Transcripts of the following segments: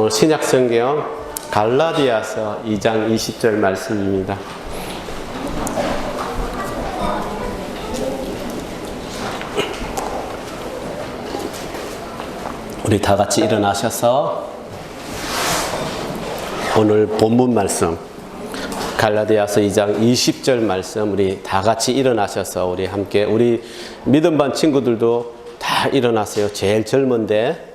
오늘 신약성경 갈라디아서 2장 20절 말씀입니다. 우리 다 같이 일어나셔서 오늘 본문 말씀 갈라디아서 2장 20절 말씀 우리 다 같이 일어나셔서 우리 함께 우리 믿음반 친구들도 다 일어나세요. 제일 젊은데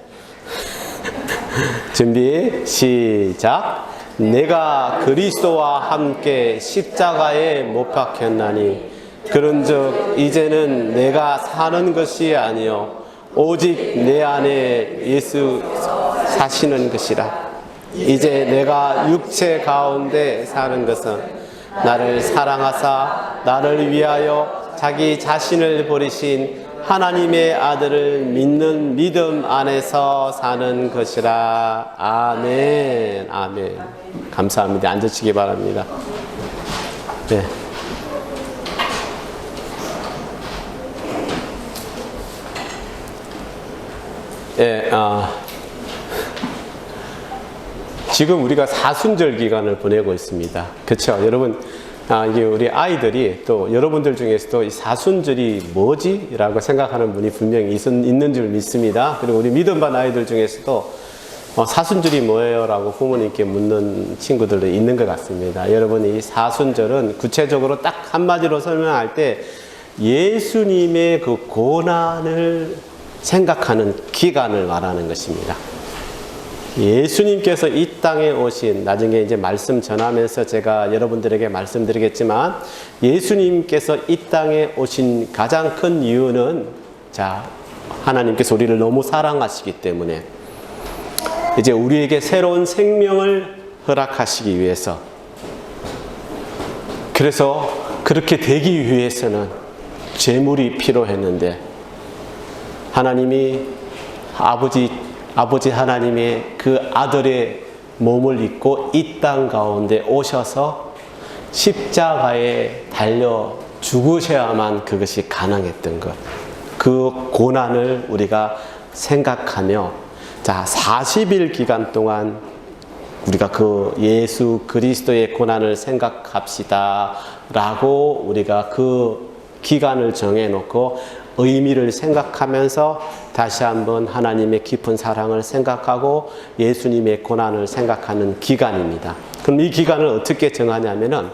준비 시작. 내가 그리스도와 함께 십자가에 못 박혔나니 그런즉 이제는 내가 사는 것이 아니요 오직 내 안에 예수 사시는 것이라. 이제 내가 육체 가운데 사는 것은 나를 사랑하사 나를 위하여 자기 자신을 버리신 하나님의 아들을 믿는 믿음 안에서 사는 것이라. 아멘. 아멘. 감사합니다. 앉으시기 바랍니다. 네. 예, 지금 우리가 사순절 기간을 보내고 있습니다. 그렇죠? 여러분, 이게 우리 아이들이 또 여러분들 중에서도 이 사순절이 뭐지? 라고 생각하는 분이 분명히 있는 줄 믿습니다. 그리고 우리 믿음반 아이들 중에서도 사순절이 뭐예요? 라고 부모님께 묻는 친구들도 있는 것 같습니다. 여러분, 이 사순절은 구체적으로 딱 한마디로 설명할 때 예수님의 그 고난을 생각하는 기간을 말하는 것입니다. 예수님께서 이 땅에 오신, 나중에 이제 말씀 전하면서 제가 여러분들에게 말씀드리겠지만, 예수님께서 이 땅에 오신 가장 큰 이유는, 하나님께서 우리를 너무 사랑하시기 때문에, 이제 우리에게 새로운 생명을 허락하시기 위해서, 그래서 그렇게 되기 위해서는 제물이 필요했는데, 하나님이 아버지 하나님의 그 아들의 몸을 입고 이 땅 가운데 오셔서 십자가에 달려 죽으셔야만 그것이 가능했던 것. 그 고난을 우리가 생각하며 40일 기간 동안 우리가 그 예수 그리스도의 고난을 생각합시다 라고 우리가 그 기간을 정해놓고 의미를 생각하면서 다시 한번 하나님의 깊은 사랑을 생각하고 예수님의 고난을 생각하는 기간입니다. 그럼 이 기간을 어떻게 정하냐면은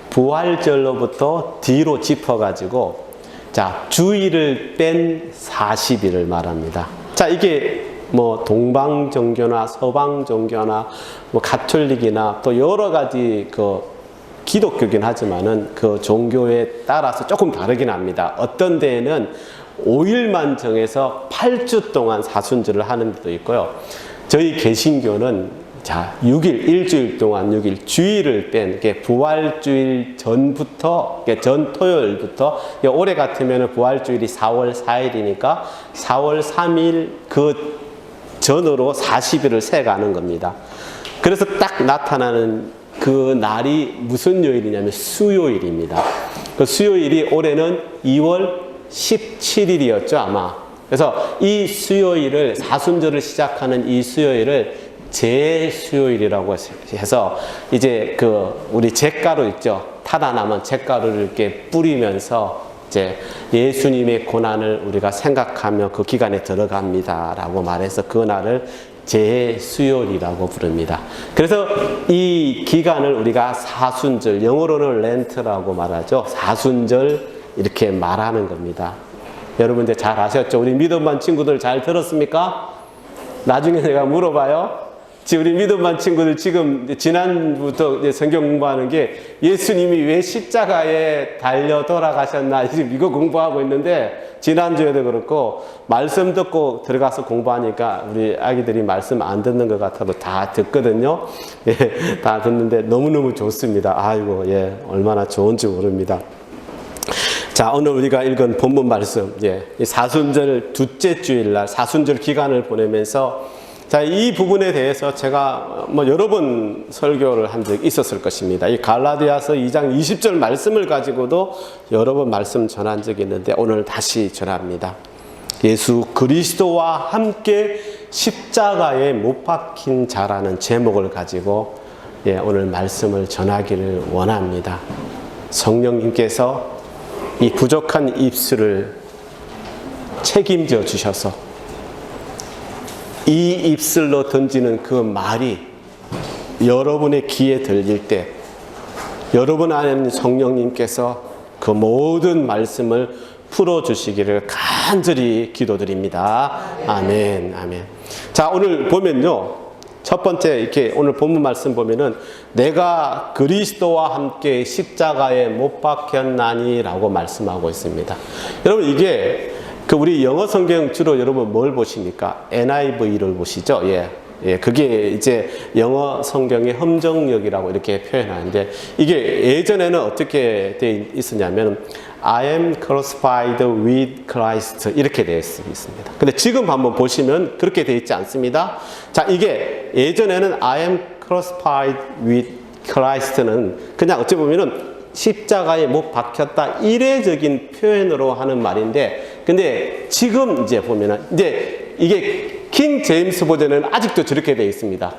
부활절로부터 뒤로 짚어가지고 주일을 뺀 40일을 말합니다. 이게 뭐 동방종교나 서방종교나 뭐 가톨릭이나 또 여러 가지 기독교긴 하지만은 그 종교에 따라서 조금 다르긴 합니다. 어떤 데에는 5일만 정해서 8주 동안 사순절을 하는 데도 있고요. 저희 개신교는 6일, 일주일 동안 6일, 주일을 뺀, 부활주일 전부터, 전 토요일부터, 올해 같으면 부활주일이 4월 4일이니까 4월 3일 그 전으로 40일을 세가는 겁니다. 그래서 딱 나타나는 그 날이 무슨 요일이냐면 수요일입니다. 그 수요일이 올해는 2월 17일이었죠, 아마. 그래서 이 수요일을, 사순절을 시작하는 이 수요일을 제수요일이라고 해서 이제 우리 잿가루 있죠. 타다 남은 잿가루를 이렇게 뿌리면서 이제 예수님의 고난을 우리가 생각하며 그 기간에 들어갑니다. 라고 말해서 그 날을 제수요일이라고 부릅니다. 그래서 이 기간을 우리가 사순절, 영어로는 렌트라고 말하죠. 사순절 이렇게 말하는 겁니다. 여러분들 잘 아셨죠? 우리 믿음반 친구들 잘 들었습니까? 나중에 내가 물어봐요. 우리 믿음반 친구들 지금 지난부터 성경 공부하는 게 예수님이 왜 십자가에 달려 돌아가셨나 지금 이거 공부하고 있는데 지난주에도 그렇고 말씀 듣고 들어가서 공부하니까 우리 아기들이 말씀 안 듣는 것 같아도 다 듣거든요. 예, 다 듣는데 너무너무 좋습니다. 아이고, 예, 얼마나 좋은지 모릅니다. 오늘 우리가 읽은 본문 말씀, 이 사순절 둘째 주일날 사순절 기간을 보내면서 이 부분에 대해서 제가 여러 번 설교를 한 적이 있었을 것입니다. 이 갈라디아서 2장 20절 말씀을 가지고도 여러 번 말씀 전한 적이 있는데 오늘 다시 전합니다. 예수 그리스도와 함께 십자가에 못 박힌 자라는 제목을 가지고 오늘 말씀을 전하기를 원합니다. 성령님께서 이 부족한 입술을 책임져 주셔서 이 입술로 던지는 그 말이 여러분의 귀에 들릴 때 여러분 안에 성령님께서 그 모든 말씀을 풀어주시기를 간절히 기도드립니다. 아멘, 아멘. 자, 오늘 보면요. 첫 번째, 이렇게 오늘 본문 말씀 보면은 내가 그리스도와 함께 십자가에 못 박혔나니 라고 말씀하고 있습니다. 여러분, 이게 우리 영어 성경 주로 여러분 뭘 보십니까? NIV를 보시죠? 그게 이제 영어 성경의 험정력이라고 이렇게 표현하는데, 이게 예전에는 어떻게 되어 있었냐면 I am crucified with Christ 이렇게 되어 있습니다. 근데 지금 한번 보시면 그렇게 되어 있지 않습니다. 자, 이게 예전에는 I am crucified with Christ는 그냥 어찌 보면은 십자가에 못 박혔다 이례적인 표현으로 하는 말인데, 근데 지금 이제 보면은 이제 이게 킹 제임스 버전은 아직도 저렇게 되어 있습니다.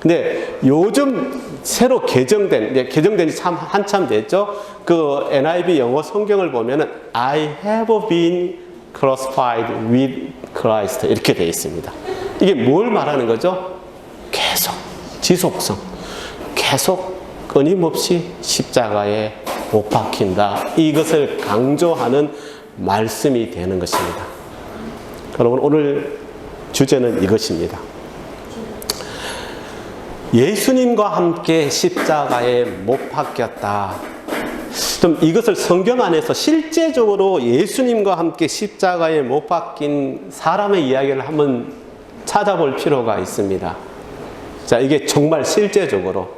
근데 요즘 새로 개정된 지 참 한참 됐죠. 그 NIV 영어 성경을 보면은 I have been crucified with Christ 이렇게 되어 있습니다. 이게 뭘 말하는 거죠? 계속 지속성, 계속 끊임없이 십자가에 못 박힌다. 이것을 강조하는 말씀이 되는 것입니다. 여러분, 오늘 주제는 이것입니다. 예수님과 함께 십자가에 못 박혔다. 좀 이것을 성경 안에서 실제적으로 예수님과 함께 십자가에 못 박힌 사람의 이야기를 한번 찾아볼 필요가 있습니다. 자, 이게 정말 실제적으로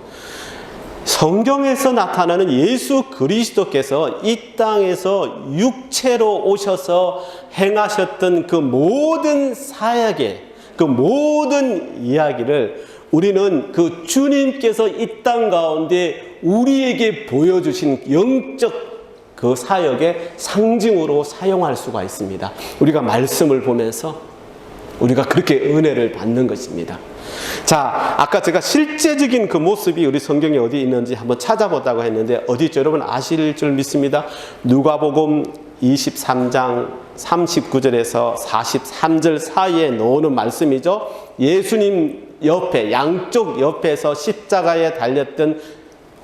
성경에서 나타나는 예수 그리스도께서 이 땅에서 육체로 오셔서 행하셨던 그 모든 사역의 그 모든 이야기를 우리는 그 주님께서 이 땅 가운데 우리에게 보여주신 영적 그 사역의 상징으로 사용할 수가 있습니다. 우리가 말씀을 보면서 우리가 그렇게 은혜를 받는 것입니다. 자, 아까 제가 실제적인 그 모습이 우리 성경에 어디 있는지 한번 찾아보자고 했는데 어디 있죠? 여러분 아실 줄 믿습니다. 누가복음 23장 39절에서 43절 사이에 나오는 말씀이죠. 예수님 옆에, 양쪽 옆에서 십자가에 달렸던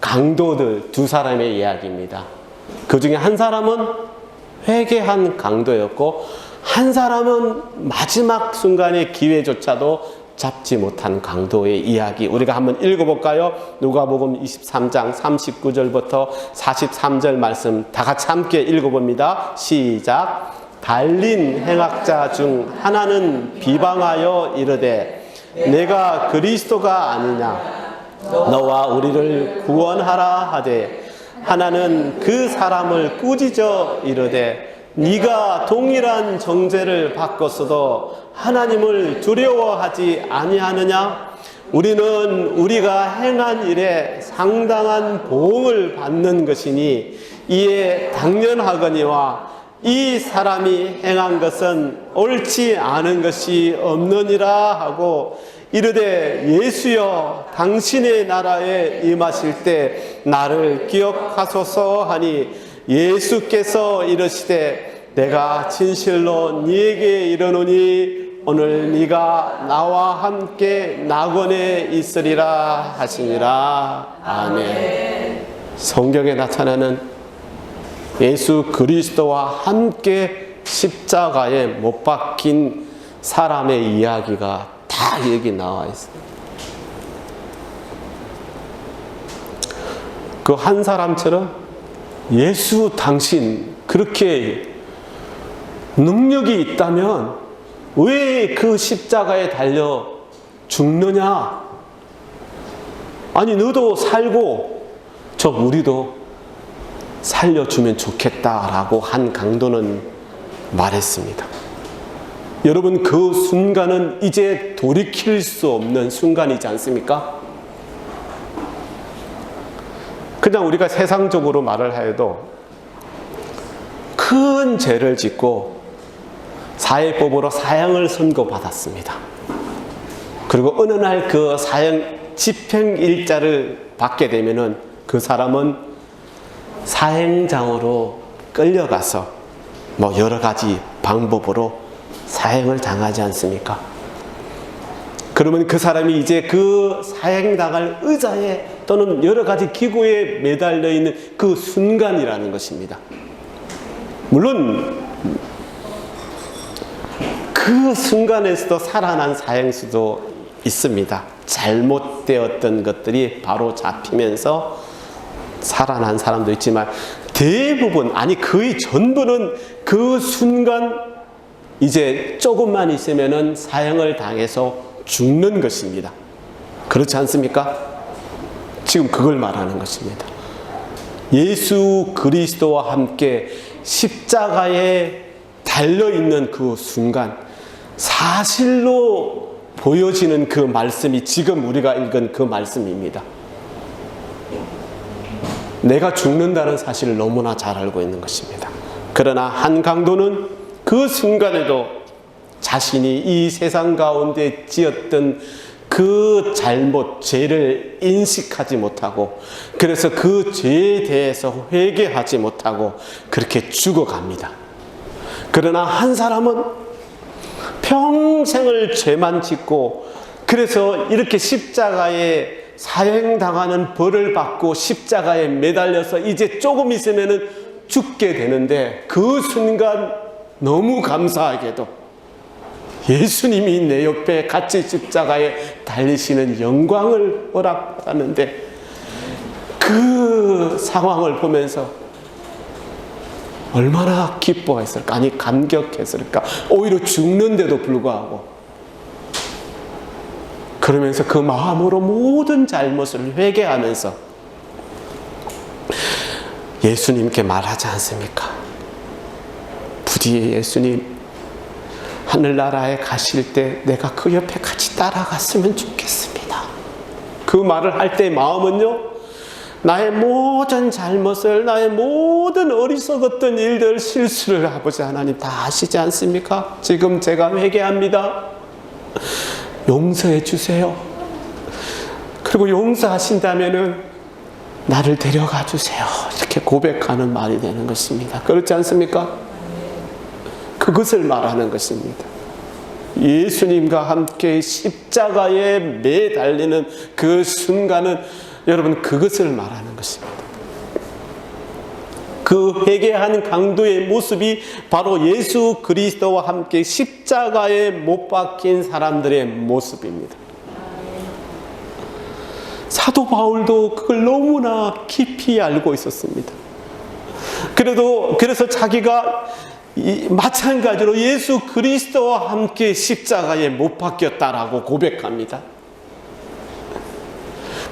강도들 두 사람의 이야기입니다. 그 중에 한 사람은 회개한 강도였고 한 사람은 마지막 순간의 기회조차도 잡지 못한 강도의 이야기, 우리가 한번 읽어볼까요? 누가복음 23장 39절부터 43절 말씀 다 같이 함께 읽어봅니다. 시작. 달린 행악자 중 하나는 비방하여 이르되 내가 그리스도가 아니냐 너와 우리를 구원하라 하되, 하나는 그 사람을 꾸짖어 이르되 네가 동일한 정죄를 받고서도 하나님을 두려워하지 아니하느냐? 우리는 우리가 행한 일에 상당한 보응을 받는 것이니 이에 당연하거니와 이 사람이 행한 것은 옳지 않은 것이 없느니라 하고 이르되 예수여 당신의 나라에 임하실 때 나를 기억하소서 하니, 예수께서 이르시되 내가 진실로 네게 이르노니 오늘 네가 나와 함께 낙원에 있으리라 하시니라. 아멘. 성경에 나타나는 예수 그리스도와 함께 십자가에 못 박힌 사람의 이야기가 다 여기 나와 있습니다. 그 한 사람처럼 예수 당신 그렇게 능력이 있다면 왜 그 십자가에 달려 죽느냐? 아니 너도 살고 저 우리도 살려주면 좋겠다라고 한 강도는 말했습니다. 여러분, 그 순간은 이제 돌이킬 수 없는 순간이지 않습니까? 그냥 우리가 세상적으로 말을 해도 큰 죄를 짓고 사회법으로 사형을 선고받았습니다. 그리고 어느 날 그 사형 집행일자를 받게 되면은 그 사람은 사형장으로 끌려가서 뭐 여러 가지 방법으로 사형을 당하지 않습니까? 그러면 그 사람이 이제 그 사형당할 의자에 또는 여러 가지 기구에 매달려 있는 그 순간이라는 것입니다. 물론 그 순간에서도 살아난 사형수도 있습니다. 잘못되었던 것들이 바로 잡히면서 살아난 사람도 있지만 대부분, 아니 거의 전부는 그 순간 이제 조금만 있으면은 사형을 당해서 죽는 것입니다. 그렇지 않습니까? 지금 그걸 말하는 것입니다. 예수 그리스도와 함께 십자가에 달려있는 그 순간, 사실로 보여지는 그 말씀이 지금 우리가 읽은 그 말씀입니다. 내가 죽는다는 사실을 너무나 잘 알고 있는 것입니다. 그러나 한 강도는 그 순간에도 자신이 이 세상 가운데 지었던 그 잘못, 죄를 인식하지 못하고, 그래서 그 죄에 대해서 회개하지 못하고 그렇게 죽어갑니다. 그러나 한 사람은 평생을 죄만 짓고, 그래서 이렇게 십자가에 사형당하는 벌을 받고 십자가에 매달려서 이제 조금 있으면 죽게 되는데, 그 순간 너무 감사하게도 예수님이 내 옆에 같이 십자가에 달리시는 영광을 허락받았는데, 그 상황을 보면서 얼마나 기뻐했을까, 아니 감격했을까. 오히려 죽는데도 불구하고 그러면서 그 마음으로 모든 잘못을 회개하면서 예수님께 말하지 않습니까? 부디 예수님, 하늘나라에 가실 때 내가 그 옆에 같이 따라갔으면 좋겠습니다. 그 말을 할 때 마음은요, 나의 모든 잘못을, 나의 모든 어리석었던 일들, 실수를 아버지 하나님 다 아시지 않습니까? 지금 제가 회개합니다. 용서해 주세요. 그리고 용서하신다면은 나를 데려가 주세요. 이렇게 고백하는 말이 되는 것입니다. 그렇지 않습니까? 그것을 말하는 것입니다. 예수님과 함께 십자가에 매달리는 그 순간은 여러분, 그것을 말하는 것입니다. 그 회개한 강도의 모습이 바로 예수 그리스도와 함께 십자가에 못 박힌 사람들의 모습입니다. 사도 바울도 그걸 너무나 깊이 알고 있었습니다. 그래서 자기가 마찬가지로 예수 그리스도와 함께 십자가에 못 박혔다라고 고백합니다.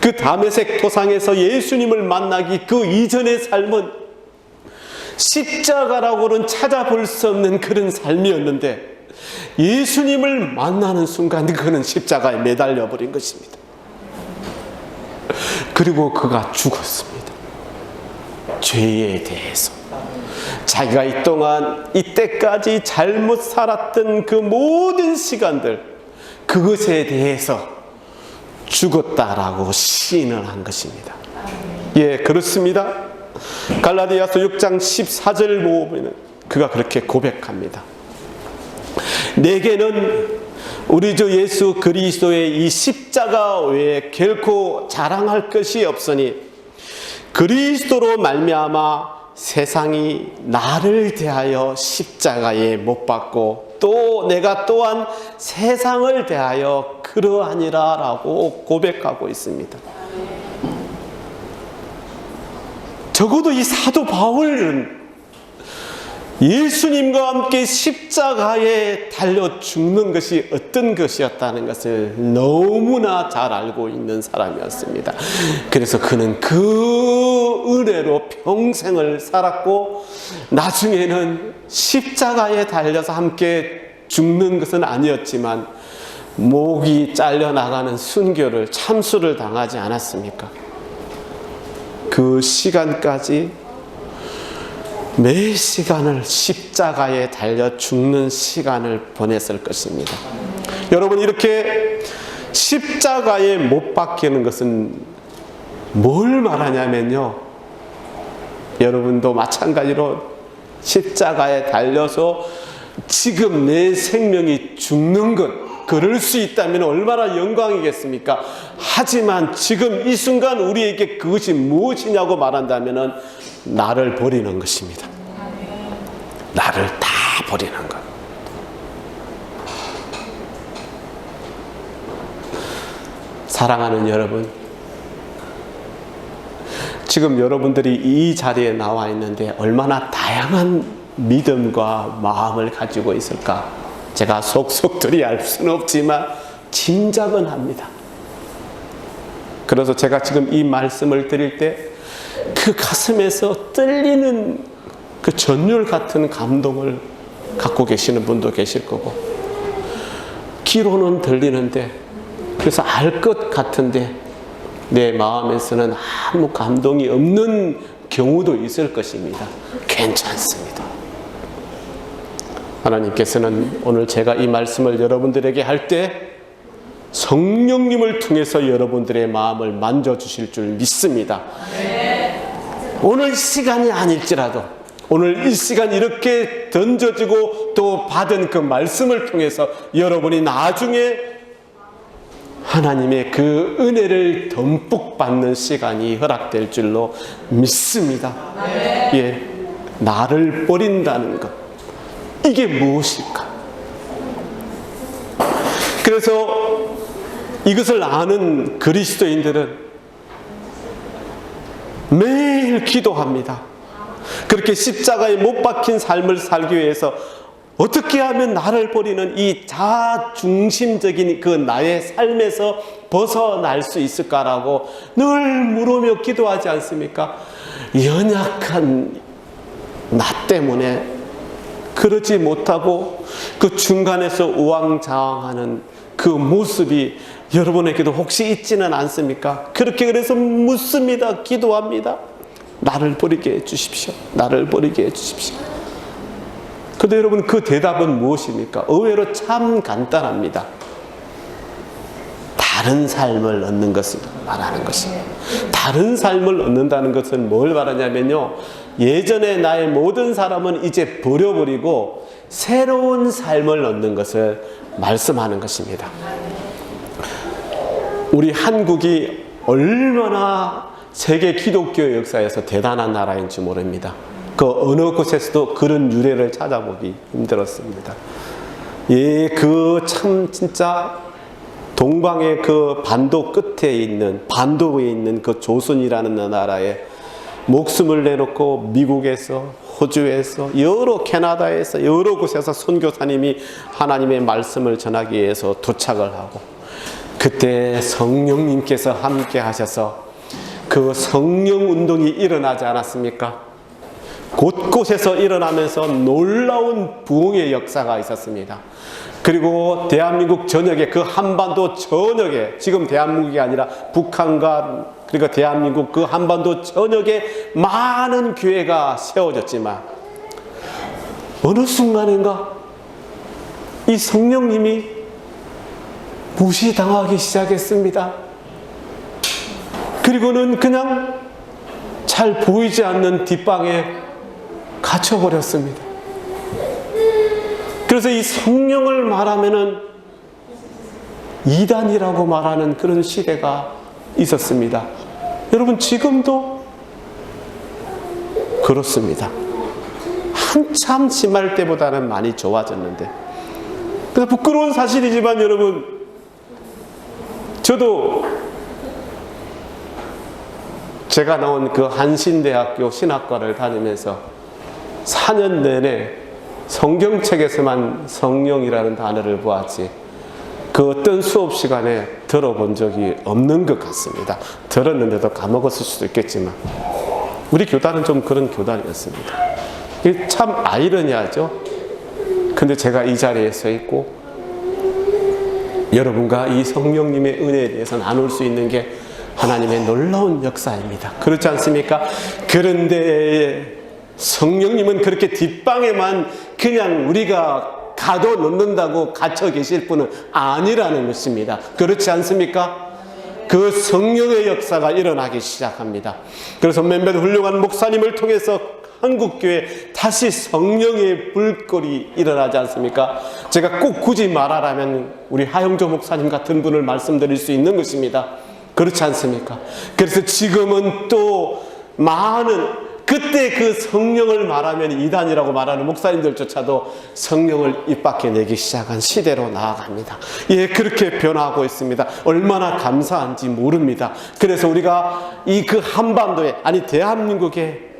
그 다메섹 도상에서 예수님을 만나기 그 이전의 삶은 십자가라고는 찾아볼 수 없는 그런 삶이었는데, 예수님을 만나는 순간 그는 십자가에 매달려 버린 것입니다. 그리고 그가 죽었습니다. 죄에 대해서 자기가 이때까지 잘못 살았던 그 모든 시간들, 그것에 대해서 죽었다라고 시인을 한 것입니다. 예, 그렇습니다. 갈라디아서 6장 14절 보면 그가 그렇게 고백합니다. 내게는 우리 주 예수 그리스도의 이 십자가 외에 결코 자랑할 것이 없으니 그리스도로 말미암아 세상이 나를 대하여 십자가에 못 박고 또 내가 또한 세상을 대하여 그러하니라 라고 고백하고 있습니다. 적어도 이 사도 바울은 예수님과 함께 십자가에 달려 죽는 것이 어떤 것이었다는 것을 너무나 잘 알고 있는 사람이었습니다. 그래서 그는 그 은혜로 평생을 살았고, 나중에는 십자가에 달려서 함께 죽는 것은 아니었지만 목이 잘려나가는 순교를, 참수를 당하지 않았습니까? 그 시간까지 매 시간을 십자가에 달려 죽는 시간을 보냈을 것입니다. 여러분, 이렇게 십자가에 못 박히는 것은 뭘 말하냐면요, 여러분도 마찬가지로 십자가에 달려서 지금 내 생명이 죽는 것, 그럴 수 있다면 얼마나 영광이겠습니까? 하지만 지금 이 순간 우리에게 그것이 무엇이냐고 말한다면 나를 버리는 것입니다. 나를 다 버리는 것. 사랑하는 여러분, 지금 여러분들이 이 자리에 나와 있는데 얼마나 다양한 믿음과 마음을 가지고 있을까? 제가 속속들이 알 수는 없지만 짐작은 합니다. 그래서 제가 지금 이 말씀을 드릴 때 그 가슴에서 떨리는 그 전율 같은 감동을 갖고 계시는 분도 계실 거고, 귀로는 들리는데, 그래서 알 것 같은데 내 마음에서는 아무 감동이 없는 경우도 있을 것입니다. 괜찮습니다. 하나님께서는 오늘 제가 이 말씀을 여러분들에게 할 때 성령님을 통해서 여러분들의 마음을 만져주실 줄 믿습니다. 오늘 시간이 아닐지라도, 오늘 이 시간 이렇게 던져지고 또 받은 그 말씀을 통해서 여러분이 나중에 하나님의 그 은혜를 듬뿍 받는 시간이 허락될 줄로 믿습니다. 예, 나를 버린다는 것, 이게 무엇일까? 그래서 이것을 아는 그리스도인들은 매일 기도합니다. 그렇게 십자가에 못 박힌 삶을 살기 위해서 어떻게 하면 나를 버리는 이 자중심적인 그 나의 삶에서 벗어날 수 있을까라고 늘 물으며 기도하지 않습니까? 연약한 나 때문에 그러지 못하고 그 중간에서 우왕좌왕하는 그 모습이 여러분에게도 혹시 있지는 않습니까? 그렇게 그래서 묻습니다. 기도합니다. 나를 버리게 해주십시오. 나를 버리게 해주십시오. 그런데 여러분, 그 대답은 무엇입니까? 의외로 참 간단합니다. 다른 삶을 얻는 것을 말하는 것입니다. 다른 삶을 얻는다는 것은 뭘 말하냐면요, 예전에 나의 모든 사람은 이제 버려버리고 새로운 삶을 얻는 것을 말씀하는 것입니다. 우리 한국이 얼마나 세계 기독교 역사에서 대단한 나라인지 모릅니다. 그 어느 곳에서도 그런 유래를 찾아보기 힘들었습니다. 예, 그 참 진짜 동방의 그 반도 끝에 있는, 반도에 있는 그 조선이라는 나라에 목숨을 내놓고 미국에서, 호주에서, 여러 캐나다에서, 여러 곳에서 선교사님이 하나님의 말씀을 전하기 위해서 도착을 하고, 그때 성령님께서 함께 하셔서 그 성령 운동이 일어나지 않았습니까? 곳곳에서 일어나면서 놀라운 부흥의 역사가 있었습니다. 그리고 대한민국 전역에, 그 한반도 전역에, 지금 대한민국이 아니라 북한과 그리고 대한민국 그 한반도 전역에 많은 교회가 세워졌지만 어느 순간인가 이 성령님이 무시당하기 시작했습니다. 그리고는 그냥 잘 보이지 않는 뒷방에 갇혀버렸습니다. 그래서 이 성령을 말하면은 이단이라고 말하는 그런 시대가 있었습니다. 여러분, 지금도 그렇습니다. 한참 심할 때보다는 많이 좋아졌는데, 그래서 부끄러운 사실이지만 여러분, 저도 제가 나온 그 한신대학교 신학과를 다니면서 4년 내내 성경책에서만 성령이라는 단어를 보았지 그 어떤 수업 시간에 들어본 적이 없는 것 같습니다. 들었는데도 까먹었을 수도 있겠지만 우리 교단은 좀 그런 교단이었습니다. 이게 참 아이러니하죠. 근데 제가 이 자리에 서 있고 여러분과 이 성령님의 은혜에 대해서 나눌 수 있는 게 하나님의 놀라운 역사입니다. 그렇지 않습니까? 그런데 성령님은 그렇게 뒷방에만 그냥 우리가 가둬 놓는다고 갇혀 계실 분은 아니라는 것입니다. 그렇지 않습니까? 그 성령의 역사가 일어나기 시작합니다. 그래서 몇몇 훌륭한 목사님을 통해서 한국교회 다시 성령의 불꽃이 일어나지 않습니까? 제가 꼭 굳이 말하라면 우리 하영조 목사님 같은 분을 말씀드릴 수 있는 것입니다. 그렇지 않습니까? 그래서 지금은 또 많은 그때 그 성령을 말하면 이단이라고 말하는 목사님들조차도 성령을 입 밖에 내기 시작한 시대로 나아갑니다. 예, 그렇게 변화하고 있습니다. 얼마나 감사한지 모릅니다. 그래서 우리가 이 그 한반도에, 아니 대한민국에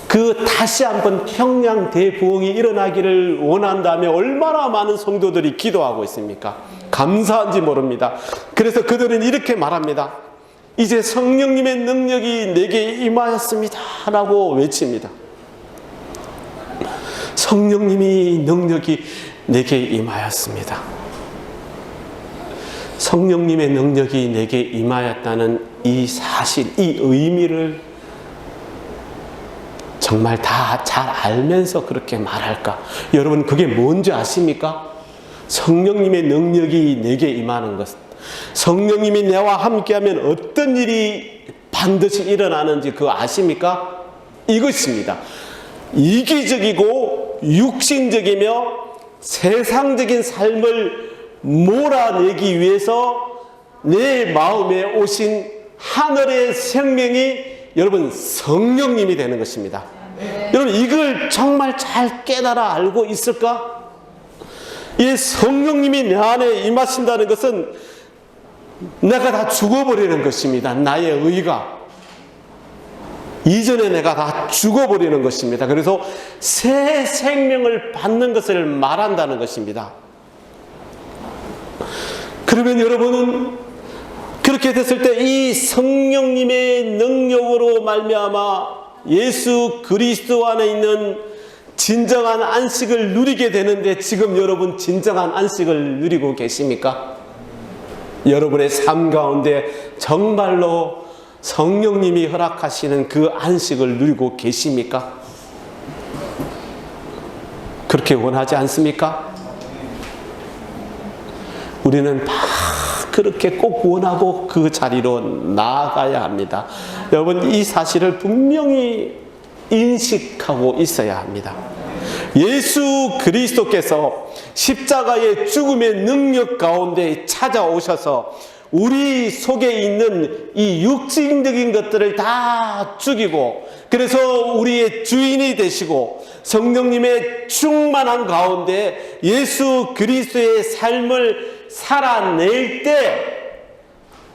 그 다시 한번 평양 대부흥이 일어나기를 원한다면 얼마나 많은 성도들이 기도하고 있습니까? 감사한지 모릅니다. 그래서 그들은 이렇게 말합니다. 이제 성령님의 능력이 내게 임하였습니다 라고 외칩니다. 성령님이 능력이 내게 임하였습니다. 성령님의 능력이 내게 임하였다는 이 사실, 이 의미를 정말 다 잘 알면서 그렇게 말할까? 여러분, 그게 뭔지 아십니까? 성령님의 능력이 내게 임하는 것, 성령님이 내와 함께하면 어떤 일이 반드시 일어나는지 그거 아십니까? 이것입니다. 이기적이고 육신적이며 세상적인 삶을 몰아내기 위해서 내 마음에 오신 하늘의 생명이 여러분 성령님이 되는 것입니다. 여러분, 이걸 정말 잘 깨달아 알고 있을까? 이 성령님이 내 안에 임하신다는 것은 내가 다 죽어버리는 것입니다. 나의 의가 이전에 내가 다 죽어버리는 것입니다. 그래서 새 생명을 받는 것을 말한다는 것입니다. 그러면 여러분은 그렇게 됐을 때 이 성령님의 능력으로 말미암아 예수 그리스도 안에 있는 진정한 안식을 누리게 되는데, 지금 여러분 진정한 안식을 누리고 계십니까? 여러분의 삶 가운데 정말로 성령님이 허락하시는 그 안식을 누리고 계십니까? 그렇게 원하지 않습니까? 우리는 그렇게 꼭 원하고 그 자리로 나아가야 합니다. 여러분, 이 사실을 분명히 인식하고 있어야 합니다. 예수 그리스도께서 십자가의 죽음의 능력 가운데 찾아오셔서 우리 속에 있는 이 육신적인 것들을 다 죽이고, 그래서 우리의 주인이 되시고 성령님의 충만한 가운데 예수 그리스도의 삶을 살아낼 때,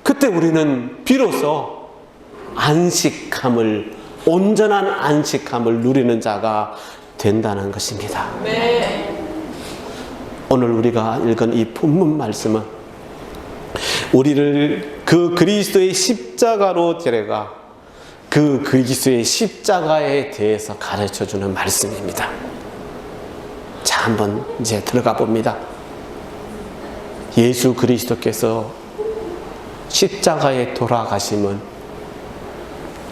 그때 우리는 비로소 안식함을, 온전한 안식함을 누리는 자가 된다는 것입니다. 네. 오늘 우리가 읽은 이 본문 말씀은 우리를 그 그리스도의 십자가로 데려가 그 그리스도의 십자가에 대해서 가르쳐주는 말씀입니다. 자, 한번 이제 들어가 봅니다. 예수 그리스도께서 십자가에 돌아가심은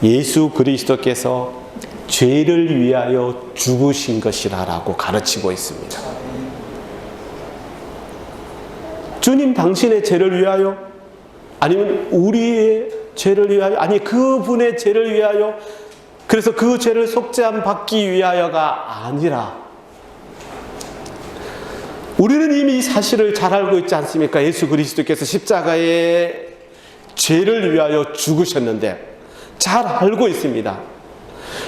예수 그리스도께서 죄를 위하여 죽으신 것이라고 가르치고 있습니다. 주님 당신의 죄를 위하여? 아니면 우리의 죄를 위하여? 아니, 그분의 죄를 위하여? 그래서 그 죄를 속죄함 받기 위하여가 아니라, 우리는 이미 이 사실을 잘 알고 있지 않습니까? 예수 그리스도께서 십자가에 죄를 위하여 죽으셨는데 잘 알고 있습니다.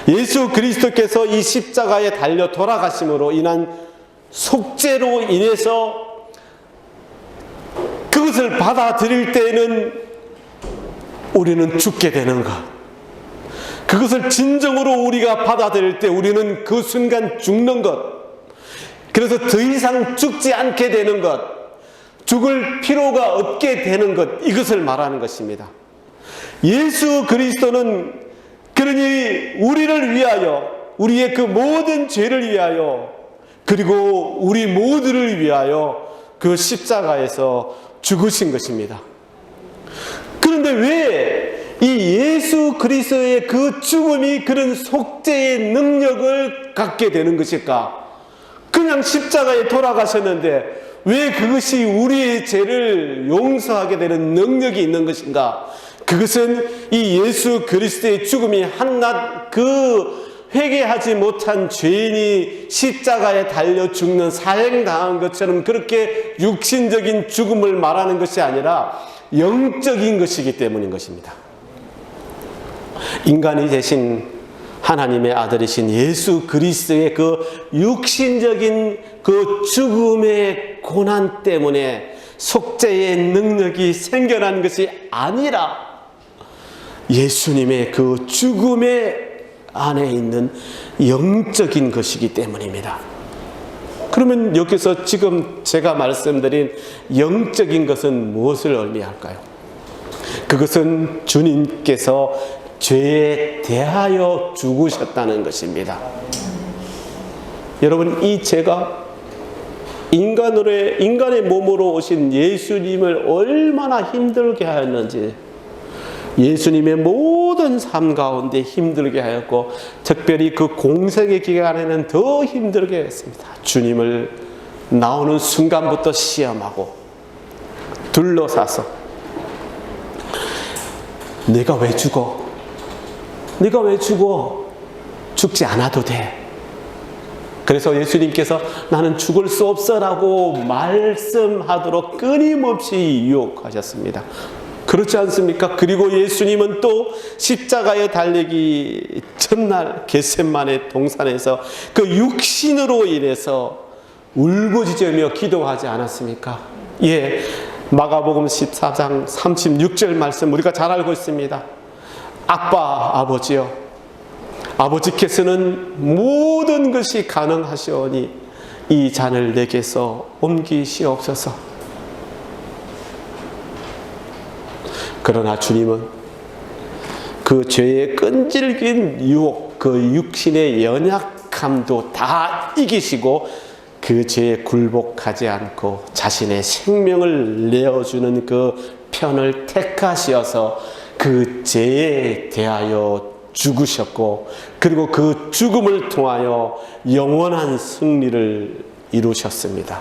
예수 그리스도께서 이 십자가에 달려 돌아가심으로 인한 속죄로 인해서 그것을 받아들일 때에는 우리는 죽게 되는 것, 그것을 진정으로 우리가 받아들일 때 우리는 그 순간 죽는 것, 그래서 더 이상 죽지 않게 되는 것, 죽을 필요가 없게 되는 것, 이것을 말하는 것입니다. 예수 그리스도는 그러니 우리를 위하여, 우리의 그 모든 죄를 위하여, 그리고 우리 모두를 위하여 그 십자가에서 죽으신 것입니다. 그런데 왜 이 예수 그리스도의 그 죽음이 그런 속죄의 능력을 갖게 되는 것일까? 그냥 십자가에 돌아가셨는데 왜 그것이 우리의 죄를 용서하게 되는 능력이 있는 것인가? 그것은 이 예수 그리스도의 죽음이 한낱 그 회개하지 못한 죄인이 십자가에 달려 죽는 사형당한 것처럼 그렇게 육신적인 죽음을 말하는 것이 아니라 영적인 것이기 때문인 것입니다. 인간이 되신 하나님의 아들이신 예수 그리스도의 그 육신적인 그 죽음의 고난 때문에 속죄의 능력이 생겨난 것이 아니라 예수님의 그 죽음의 안에 있는 영적인 것이기 때문입니다. 그러면 여기서 지금 제가 말씀드린 영적인 것은 무엇을 의미할까요? 그것은 주님께서 죄에 대하여 죽으셨다는 것입니다. 여러분, 이 죄가 인간의 몸으로 오신 예수님을 얼마나 힘들게 하였는지, 예수님의 모든 삶 가운데 힘들게 하였고 특별히 그 공생의 기간에는 더 힘들게 했습니다. 주님을 나오는 순간부터 시험하고 둘러싸서 내가 왜 죽어? 네가 왜 죽어? 죽지 않아도 돼. 그래서 예수님께서 나는 죽을 수 없어라고 말씀하도록 끊임없이 유혹하셨습니다. 그렇지 않습니까? 그리고 예수님은 또 십자가에 달리기 첫날 겟세마네 동산에서 그 육신으로 인해서 울부짖으며 기도하지 않았습니까? 예, 마가복음 14장 36절 말씀 우리가 잘 알고 있습니다. 아빠 아버지여, 아버지께서는 모든 것이 가능하시오니 이 잔을 내게서 옮기시옵소서. 그러나 주님은 그 죄의 끈질긴 유혹, 그 육신의 연약함도 다 이기시고 그 죄에 굴복하지 않고 자신의 생명을 내어주는 그 편을 택하시어서 그 죄에 대하여 죽으셨고 그리고 그 죽음을 통하여 영원한 승리를 이루셨습니다.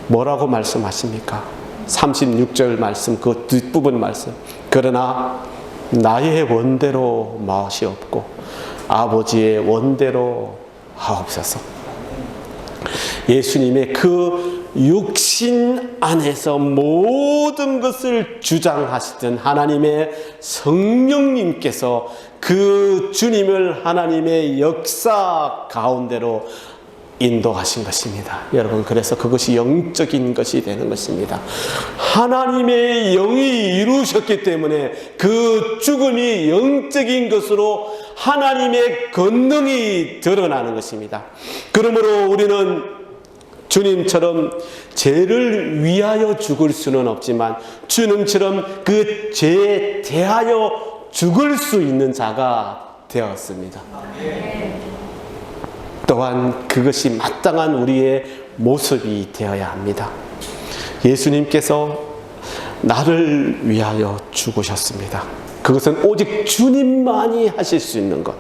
뭐라고 말씀하십니까? 36절 말씀, 그 뒷부분 말씀. 그러나 나의 원대로 마시옵고 아버지의 원대로 하옵소서. 예수님의 그 육신 안에서 모든 것을 주장하시던 하나님의 성령님께서 그 주님을 하나님의 역사 가운데로 인도하신 것입니다. 여러분, 그래서 그것이 영적인 것이 되는 것입니다. 하나님의 영이 이루셨기 때문에 그 죽음이 영적인 것으로 하나님의 권능이 드러나는 것입니다. 그러므로 우리는 주님처럼 죄를 위하여 죽을 수는 없지만 주님처럼 그 죄에 대하여 죽을 수 있는 자가 되었습니다. 또한 그것이 마땅한 우리의 모습이 되어야 합니다. 예수님께서 나를 위하여 죽으셨습니다. 그것은 오직 주님만이 하실 수 있는 것.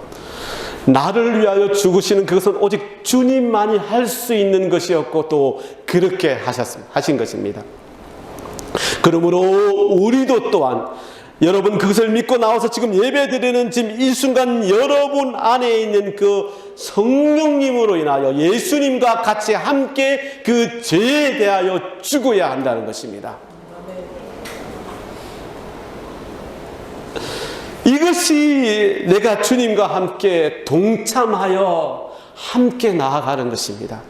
나를 위하여 죽으시는 그것은 오직 주님만이 할 수 있는 것이었고 또 그렇게 하신 것입니다. 그러므로 우리도 또한 여러분 그것을 믿고 나와서 지금 예배드리는 지금 이 순간 여러분 안에 있는 그 성령님으로 인하여 예수님과 같이 함께 그 죄에 대하여 죽어야 한다는 것입니다. 이것이 내가 주님과 함께 동참하여 함께 나아가는 것입니다.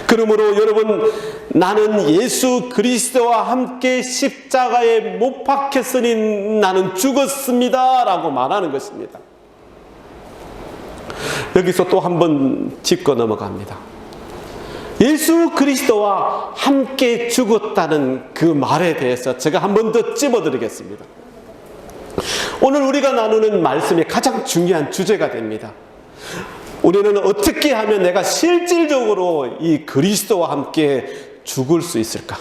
그러므로 여러분, 나는 예수 그리스도와 함께 십자가에 못 박혔으니 나는 죽었습니다 라고 말하는 것입니다. 여기서 또 한 번 짚고 넘어갑니다. 예수 그리스도와 함께 죽었다는 그 말에 대해서 제가 한 번 더 찝어드리겠습니다. 오늘 우리가 나누는 말씀이 가장 중요한 주제가 됩니다. 우리는 어떻게 하면 내가 실질적으로 이 그리스도와 함께 죽을 수 있을까?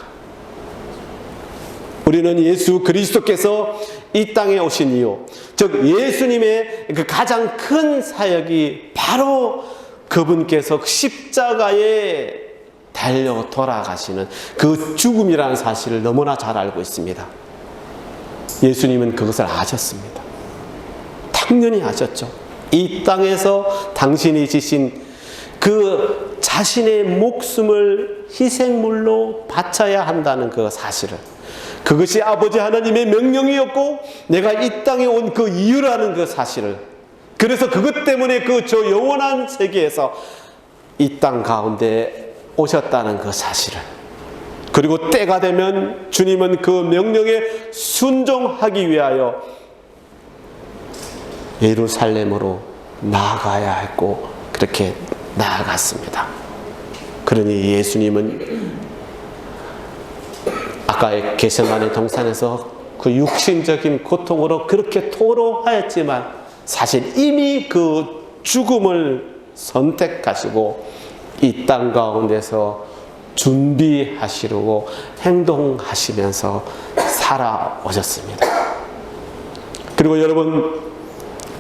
우리는 예수 그리스도께서 이 땅에 오신 이유, 즉 예수님의 그 가장 큰 사역이 바로 그분께서 십자가에 달려 돌아가시는 그 죽음이라는 사실을 너무나 잘 알고 있습니다. 예수님은 그것을 아셨습니다. 당연히 아셨죠. 이 땅에서 당신이 지신 그 자신의 목숨을 희생물로 바쳐야 한다는 그 사실을, 그것이 아버지 하나님의 명령이었고 내가 이 땅에 온 그 이유라는 그 사실을, 그래서 그것 때문에 그 저 영원한 세계에서 이 땅 가운데 오셨다는 그 사실을, 그리고 때가 되면 주님은 그 명령에 순종하기 위하여 예루살렘으로 나아가야 했고 그렇게 나아갔습니다. 그러니 예수님은 아까 겟세마네 동산에서 그 육신적인 고통으로 그렇게 토로하였지만 사실 이미 그 죽음을 선택하시고 이 땅 가운데서 준비하시려고 행동하시면서 살아오셨습니다. 그리고 여러분,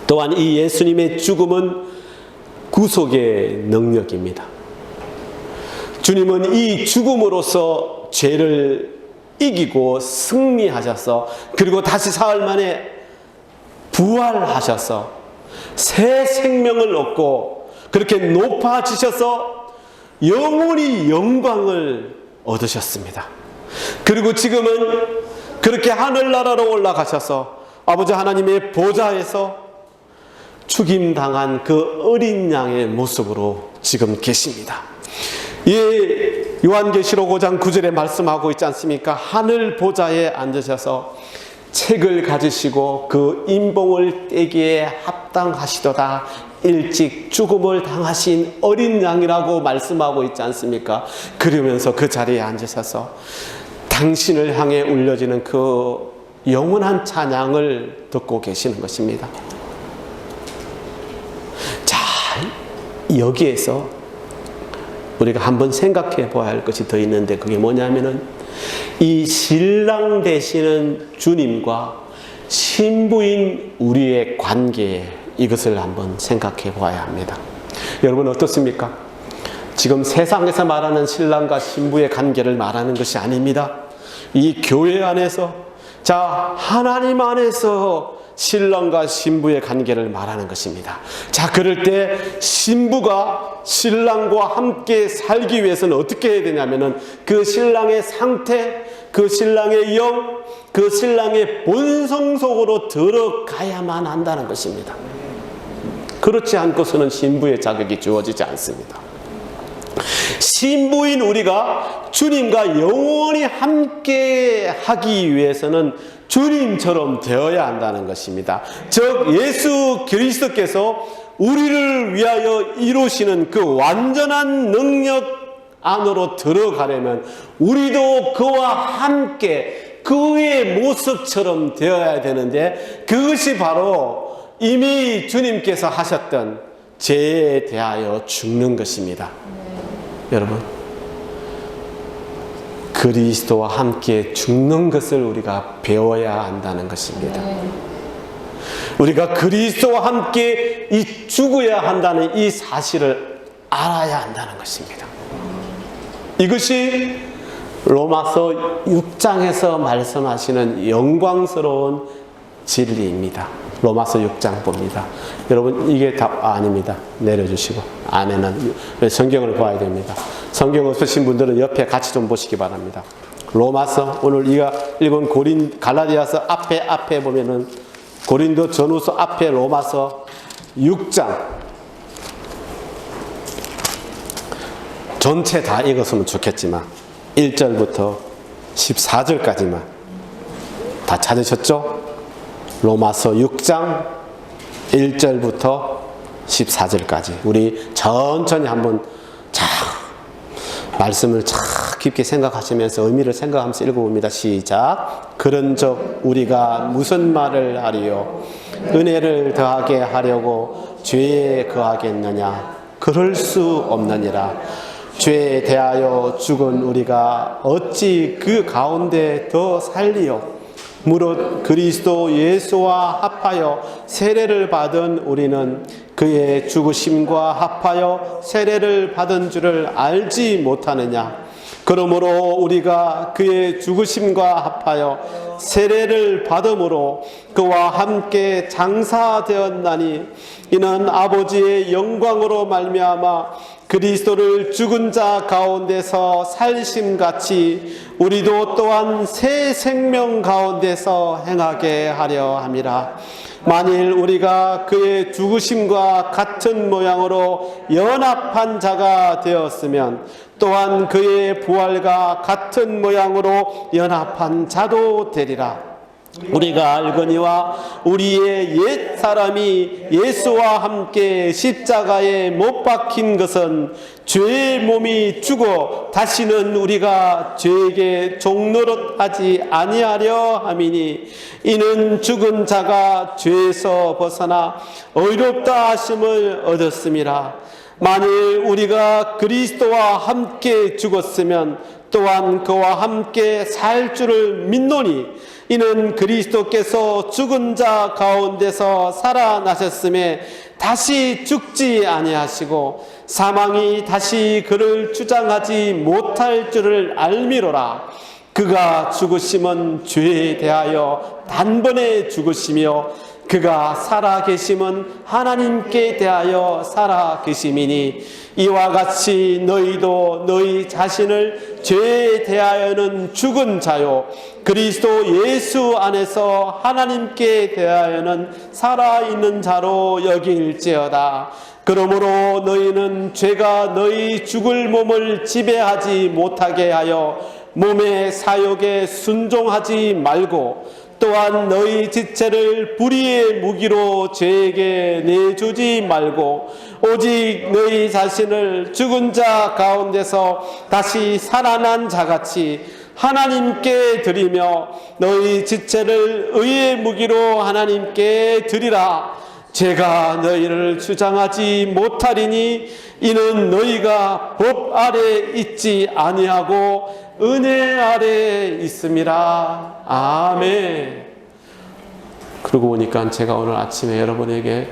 또한 이 예수님의 죽음은 구속의 능력입니다. 주님은 이 죽음으로써 죄를 이기고 승리하셔서, 그리고 다시 사흘 만에 부활하셔서 새 생명을 얻고 그렇게 높아지셔서 영원히 영광을 얻으셨습니다. 그리고 지금은 그렇게 하늘나라로 올라가셔서 아버지 하나님의 보좌에서 죽임당한 그 어린 양의 모습으로 지금 계십니다. 예, 요한계시록 5장 9절에 말씀하고 있지 않습니까? 하늘 보좌에 앉으셔서 책을 가지시고 그 인봉을 떼기에 합당하시도다, 일찍 죽음을 당하신 어린 양이라고 말씀하고 있지 않습니까? 그러면서 그 자리에 앉으셔서 당신을 향해 울려지는 그 영원한 찬양을 듣고 계시는 것입니다. 자, 여기에서 우리가 한번 생각해 봐야 할 것이 더 있는데, 그게 뭐냐면은 이 신랑 되시는 주님과 신부인 우리의 관계, 이것을 한번 생각해 봐야 합니다. 여러분 어떻습니까? 지금 세상에서 말하는 신랑과 신부의 관계를 말하는 것이 아닙니다. 이 교회 안에서, 자, 하나님 안에서 신랑과 신부의 관계를 말하는 것입니다. 자, 그럴 때 신부가 신랑과 함께 살기 위해서는 어떻게 해야 되냐면은 그 신랑의 상태, 그 신랑의 영, 그 신랑의 본성 속으로 들어가야만 한다는 것입니다. 그렇지 않고서는 신부의 자격이 주어지지 않습니다. 신부인 우리가 주님과 영원히 함께 하기 위해서는 주님처럼 되어야 한다는 것입니다. 즉 예수 그리스도께서 우리를 위하여 이루시는 그 완전한 능력 안으로 들어가려면 우리도 그와 함께 그의 모습처럼 되어야 되는데, 그것이 바로 이미 주님께서 하셨던 죄에 대하여 죽는 것입니다. 여러분, 그리스도와 함께 죽는 것을 우리가 배워야 한다는 것입니다. 우리가 그리스도와 함께 죽어야 한다는 이 사실을 알아야 한다는 것입니다. 이것이 로마서 6장에서 말씀하시는 영광스러운 진리입니다. 로마서 6장 봅니다. 여러분, 이게 다 아닙니다. 내려주시고, 안에는 성경을 봐야 됩니다. 성경 없으신 분들은 옆에 같이 좀 보시기 바랍니다. 로마서, 오늘 우리가 읽은 갈라디아서 앞에 보면은 고린도 전후서 앞에 로마서 6장 전체 다 읽었으면 좋겠지만 1절부터 14절까지만 다 찾으셨죠? 로마서 6장 1절부터 14절까지 우리 천천히 한번 말씀을 깊게 생각하시면서 의미를 생각하면서 읽어봅니다. 시작. 그런즉 우리가 무슨 말을 하리요? 은혜를 더하게 하려고 죄에 거하겠느냐? 그럴 수 없느니라. 죄에 대하여 죽은 우리가 어찌 그 가운데 더 살리요? 무릇 그리스도 예수와 합하여 세례를 받은 우리는 그의 죽으심과 합하여 세례를 받은 줄을 알지 못하느냐. 그러므로 우리가 그의 죽으심과 합하여 세례를 받음으로 그와 함께 장사되었나니 이는 아버지의 영광으로 말미암아 그리스도를 죽은 자 가운데서 살심같이 우리도 또한 새 생명 가운데서 행하게 하려 함이라. 만일 우리가 그의 죽으심과 같은 모양으로 연합한 자가 되었으면 또한 그의 부활과 같은 모양으로 연합한 자도 되리라. 우리가 알거니와 우리의 옛 사람이 예수와 함께 십자가에 못 박힌 것은 죄의 몸이 죽어 다시는 우리가 죄에게 종노릇하지 아니하려 함이니 이는 죽은 자가 죄에서 벗어나 의롭다 하심을 얻었음이라. 만일 우리가 그리스도와 함께 죽었으면 또한 그와 함께 살 줄을 믿노니 이는 그리스도께서 죽은 자 가운데서 살아나셨음에 다시 죽지 아니하시고 사망이 다시 그를 주장하지 못할 줄을 알미로라. 그가 죽으심은 죄에 대하여 단번에 죽으시며 그가 살아계심은 하나님께 대하여 살아계심이니 이와 같이 너희도 너희 자신을 죄에 대하여는 죽은 자요 그리스도 예수 안에서 하나님께 대하여는 살아있는 자로 여길지어다. 그러므로 너희는 죄가 너희 죽을 몸을 지배하지 못하게 하여 몸의 사욕에 순종하지 말고 또한 너희 지체를 불의의 무기로 죄에게 내주지 말고 오직 너희 자신을 죽은 자 가운데서 다시 살아난 자같이 하나님께 드리며 너희 지체를 의의 무기로 하나님께 드리라. 제가 너희를 주장하지 못하리니 이는 너희가 법 아래 있지 아니하고 은혜 아래 있음이라. 아멘. 그러고 보니까 제가 오늘 아침에 여러분에게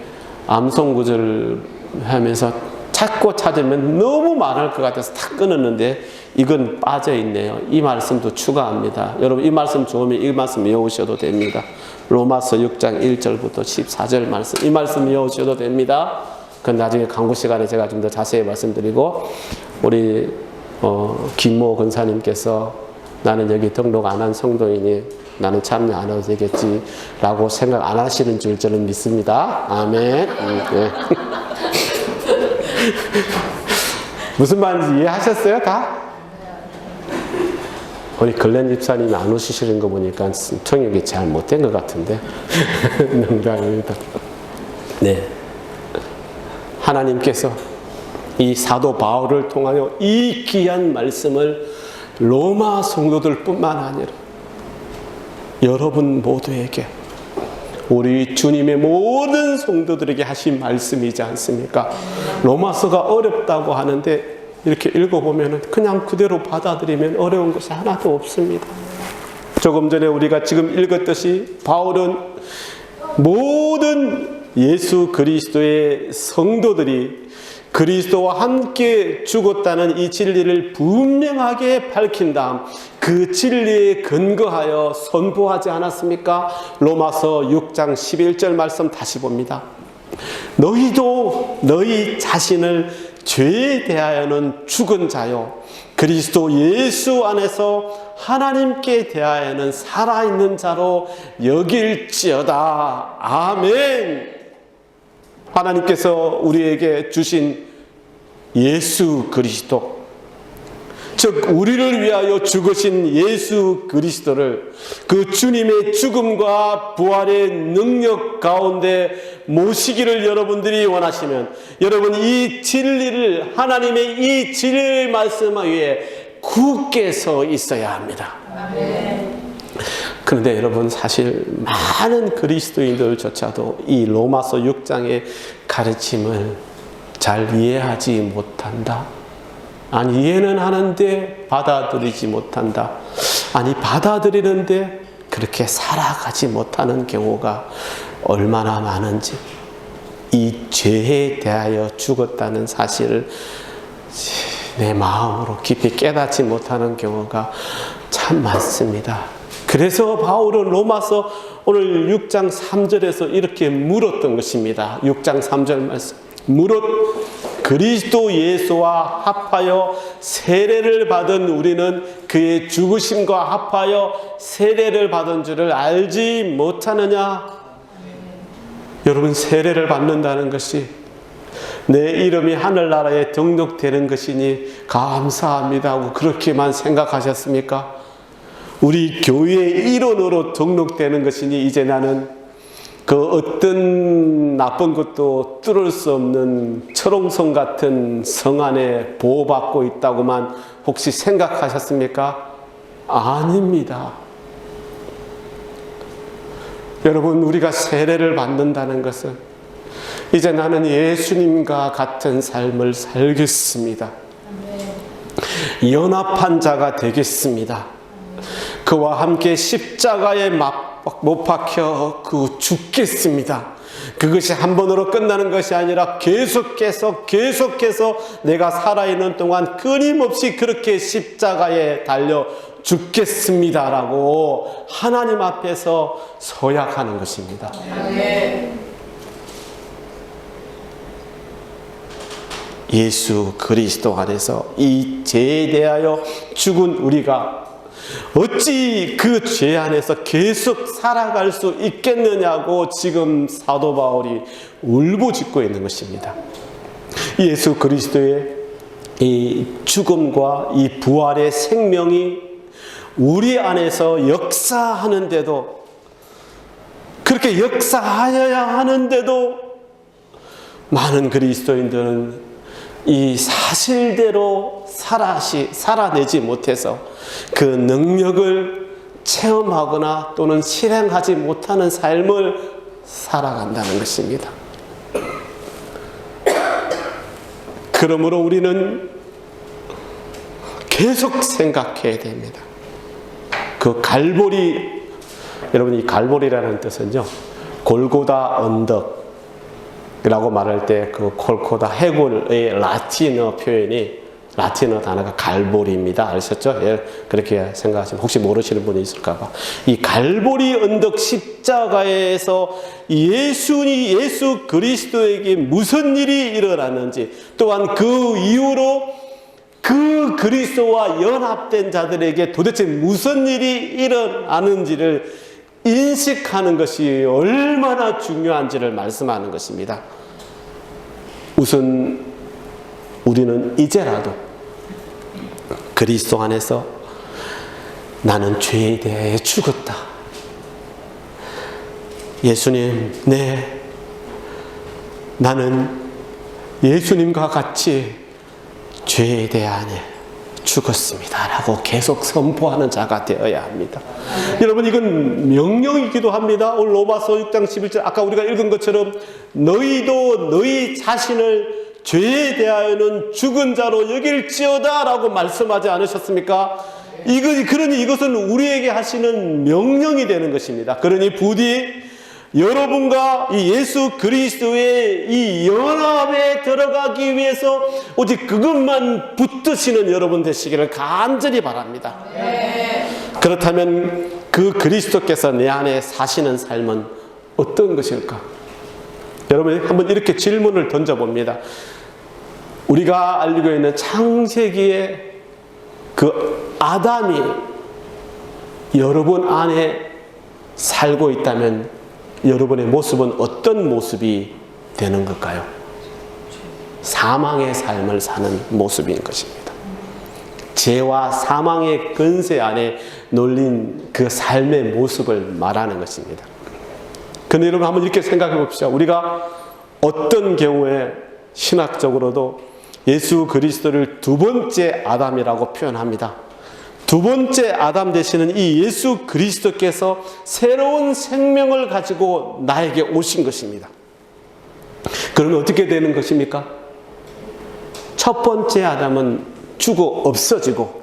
암송구절을 하면서 찾고 찾으면 너무 많을 것 같아서 다 끊었는데 이건 빠져있네요. 이 말씀도 추가합니다. 여러분 이 말씀 좋으면 이 말씀 외우셔도 됩니다. 로마서 6장 1절부터 14절 말씀, 이 말씀 외우셔도 됩니다. 그건 나중에 강구 시간에 제가 좀 더 자세히 말씀드리고 우리 김모 권사님께서 나는 여기 등록 안 한 성도이니 나는 참여 안 해도 되겠지 라고 생각 안 하시는 줄 저는 믿습니다. 아멘. 네. 무슨 말인지 이해하셨어요? 다? 우리 글렌 집사님이 안 오시는 거 보니까 통역이 잘 못된 것 같은데 농담입니다. 네, 하나님께서 이 사도 바울을 통하여 이 귀한 말씀을 로마 성도들뿐만 아니라 여러분 모두에게 우리 주님의 모든 성도들에게 하신 말씀이지 않습니까? 로마서가 어렵다고 하는데 이렇게 읽어보면 그냥 그대로 받아들이면 어려운 것이 하나도 없습니다. 조금 전에 우리가 지금 읽었듯이 바울은 모든 예수 그리스도의 성도들이 그리스도와 함께 죽었다는 이 진리를 분명하게 밝힌 다음 그 진리에 근거하여 선포하지 않았습니까? 로마서 6장 11절 말씀 다시 봅니다. 너희도 너희 자신을 죄에 대하여는 죽은 자요 그리스도 예수 안에서 하나님께 대하여는 살아있는 자로 여길지어다. 아멘. 하나님께서 우리에게 주신 예수 그리스도, 즉 우리를 위하여 죽으신 예수 그리스도를 그 주님의 죽음과 부활의 능력 가운데 모시기를 여러분들이 원하시면 여러분 이 진리를 하나님의 이 진리의 말씀 위에 굳게 서 있어야 합니다. 아멘. 그런데 여러분 사실 많은 그리스도인들조차도 이 로마서 6장의 가르침을 잘 이해하지 못한다. 아니 이해는 하는데 받아들이지 못한다. 아니 받아들이는데 그렇게 살아가지 못하는 경우가 얼마나 많은지, 이 죄에 대하여 죽었다는 사실을 내 마음으로 깊이 깨닫지 못하는 경우가 참 많습니다. 그래서 바울은 로마서 오늘 6장 3절에서 이렇게 물었던 것입니다. 6장 3절 말씀. 그리스도 예수와 합하여 세례를 받은 우리는 그의 죽으심과 합하여 세례를 받은 줄을 알지 못하느냐? 여러분, 세례를 받는다는 것이 내 이름이 하늘나라에 등록되는 것이니 감사합니다 하고 그렇게만 생각하셨습니까? 우리 교회의 일원으로 등록되는 것이니 이제 나는 그 어떤 나쁜 것도 뚫을 수 없는 철옹성 같은 성 안에 보호받고 있다고만 혹시 생각하셨습니까? 아닙니다. 여러분, 우리가 세례를 받는다는 것은 이제 나는 예수님과 같은 삶을 살겠습니다. 연합한 자가 되겠습니다. 그와 함께 십자가에 못 박혀 죽겠습니다. 그것이 한 번으로 끝나는 것이 아니라 계속해서 내가 살아있는 동안 끊임없이 그렇게 십자가에 달려 죽겠습니다라고 하나님 앞에서 서약하는 것입니다. 예수 그리스도 안에서 이 죄에 대하여 죽은 우리가 어찌 그 죄 안에서 계속 살아갈 수 있겠느냐고 지금 사도 바울이 울부짖고 있는 것입니다. 예수 그리스도의 이 죽음과 이 부활의 생명이 우리 안에서 역사하는데도, 그렇게 역사하여야 하는데도 많은 그리스도인들은 이 사실대로 살아내지 못해서 그 능력을 체험하거나 또는 실행하지 못하는 삶을 살아간다는 것입니다. 그러므로 우리는 계속 생각해야 됩니다. 그 갈보리, 여러분, 이 갈보리라는 뜻은요, 골고다 언덕이라고 말할 때 그 골고다 해골의 라틴어 표현이, 라틴어 단어가 갈보리입니다. 아셨죠? 예, 그렇게 생각하시면 혹시 모르시는 분이 있을까봐. 이 갈보리 언덕 십자가에서 예수 그리스도에게 무슨 일이 일어났는지, 또한 그 이후로 그 그리스도와 연합된 자들에게 도대체 무슨 일이 일어나는지를 인식하는 것이 얼마나 중요한지를 말씀하는 것입니다. 우선 우리는 이제라도 그리스도 안에서 나는 죄에 대해 죽었다. 예수님, 나는 예수님과 같이 죄에 대하여 죽었습니다 라고 계속 선포하는 자가 되어야 합니다. 여러분, 이건 명령이기도 합니다. 오늘 로마서 6장 11절 아까 우리가 읽은 것처럼 너희도 너희 자신을 죄에 대하여는 죽은 자로 여길지어다 라고 말씀하지 않으셨습니까? 그러니 이것은 우리에게 하시는 명령이 되는 것입니다. 그러니 부디 여러분과 이 예수 그리스도의 이 연합에 들어가기 위해서 오직 그것만 붙드시는 여러분 되시기를 간절히 바랍니다. 그렇다면 그 그리스도께서 내 안에 사시는 삶은 어떤 것일까? 여러분, 한번 이렇게 질문을 던져봅니다. 우리가 알고 있는 창세기에 그 아담이 여러분 안에 살고 있다면 여러분의 모습은 어떤 모습이 되는 걸까요? 사망의 삶을 사는 모습인 것입니다. 죄와 사망의 근세 안에 놀린 그 삶의 모습을 말하는 것입니다. 그런데 여러분, 한번 이렇게 생각해 봅시다. 우리가 어떤 경우에 신학적으로도 예수 그리스도를 두 번째 아담이라고 표현합니다. 두 번째 아담 되시는 이 예수 그리스도께서 새로운 생명을 가지고 나에게 오신 것입니다. 그러면 어떻게 되는 것입니까? 첫 번째 아담은 죽어 없어지고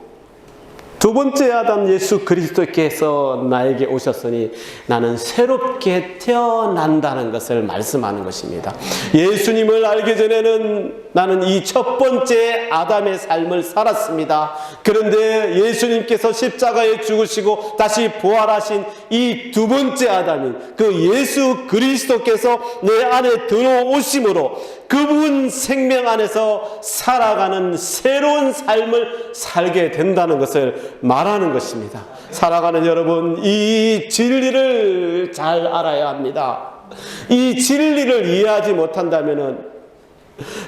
두 번째 아담 예수 그리스도께서 나에게 오셨으니 나는 새롭게 태어난다는 것을 말씀하는 것입니다. 예수님을 알기 전에는 나는 이 첫 번째 아담의 삶을 살았습니다. 그런데 예수님께서 십자가에 죽으시고 다시 부활하신 이 두 번째 아담인 그 예수 그리스도께서 내 안에 들어오심으로 그분 생명 안에서 살아가는 새로운 삶을 살게 된다는 것을 말하는 것입니다. 살아가는 여러분, 이 진리를 잘 알아야 합니다. 이 진리를 이해하지 못한다면